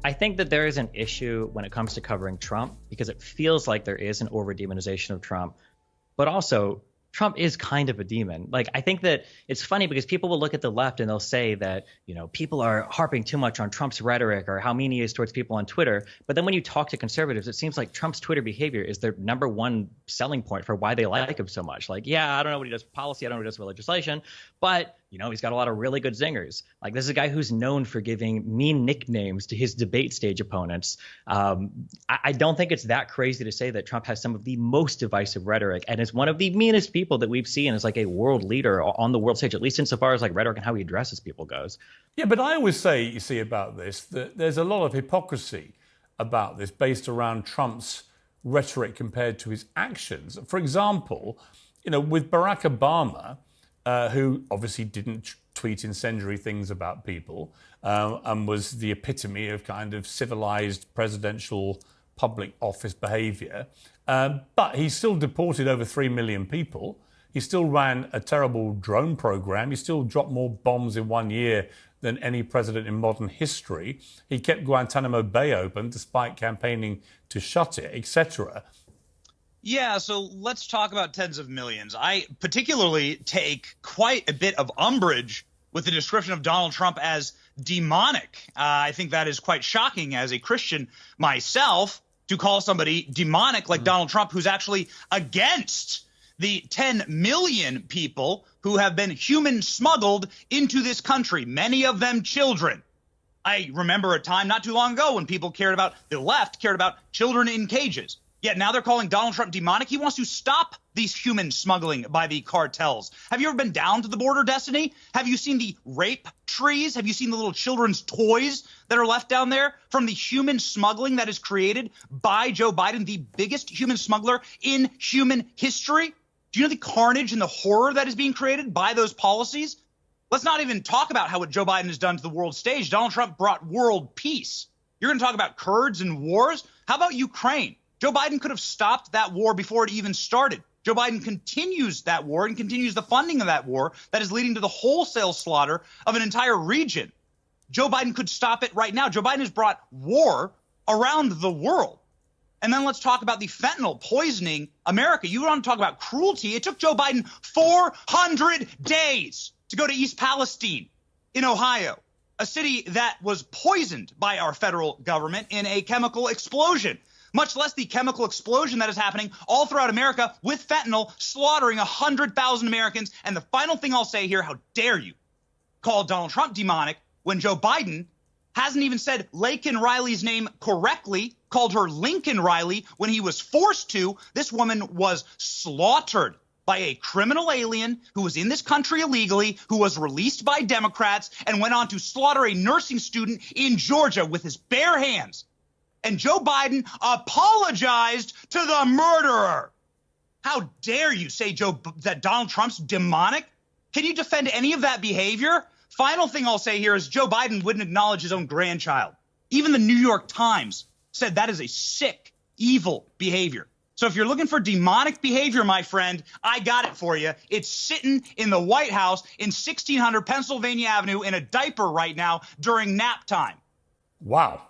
I think that there is an issue when it comes to covering Trump because it feels like there is an over-demonization of Trump, but also Trump is kind of a demon. Like, I think that it's funny because people will look at the left and they'll say that, people are harping too much on Trump's rhetoric or how mean he is towards people on Twitter. But then when you talk to conservatives, it seems like Trump's Twitter behavior is their number one selling point for why they like him so much. Like, yeah, I don't know what he does for policy. I don't know what he does for legislation, but he's got a lot of really good zingers. Like, this is a guy who's known for giving mean nicknames to his debate stage opponents. I don't think it's that crazy to say that Trump has some of the most divisive rhetoric and is one of the meanest people that we've seen as like a world leader on the world stage, at least insofar as like rhetoric and how he addresses people goes. Yeah, but I always say, you see, about this, that there's a lot of hypocrisy about this based around Trump's rhetoric compared to his actions. For example, with Barack Obama, who obviously didn't tweet incendiary things about people and was the epitome of kind of civilized presidential public office behavior. But he still deported over 3 million people. He still ran a terrible drone program. He still dropped more bombs in 1 year than any president in modern history. He kept Guantanamo Bay open despite campaigning to shut it, etc. Yeah, so let's talk about tens of millions. I particularly take quite a bit of umbrage with the description of Donald Trump as demonic. I think that is quite shocking as a Christian myself to call somebody demonic like Donald Trump, who's actually against the 10 million people who have been human smuggled into this country, many of them children. I remember a time not too long ago when people the left cared about children in cages. Yet now they're calling Donald Trump demonic. He wants to stop these human smuggling by the cartels. Have you ever been down to the border, Destiny? Have you seen the rape trees? Have you seen the little children's toys that are left down there from the human smuggling that is created by Joe Biden, the biggest human smuggler in human history? Do you know the carnage and the horror that is being created by those policies? Let's not even talk about what Joe Biden has done to the world stage. Donald Trump brought world peace. You're going to talk about Kurds and wars? How about Ukraine? Joe Biden could have stopped that war before it even started. Joe Biden continues that war and continues the funding of that war that is leading to the wholesale slaughter of an entire region. Joe Biden could stop it right now. Joe Biden has brought war around the world. And then let's talk about the fentanyl poisoning America. You want to talk about cruelty? It took Joe Biden 400 days to go to East Palestine in Ohio, a city that was poisoned by our federal government in a chemical explosion, much less the chemical explosion that is happening all throughout America with fentanyl slaughtering 100,000 Americans. And the final thing I'll say here, how dare you call Donald Trump demonic when Joe Biden hasn't even said Laken Riley's name correctly, called her Lincoln Riley when he was forced to. This woman was slaughtered by a criminal alien who was in this country illegally, who was released by Democrats and went on to slaughter a nursing student in Georgia with his bare hands. And Joe Biden apologized to the murderer. How dare you say, that Donald Trump's demonic? Can you defend any of that behavior? Final thing I'll say here is Joe Biden wouldn't acknowledge his own grandchild. Even the New York Times said that is a sick, evil behavior. So if you're looking for demonic behavior, my friend, I got it for you. It's sitting in the White House in 1600 Pennsylvania Avenue in a diaper right now during nap time. Wow.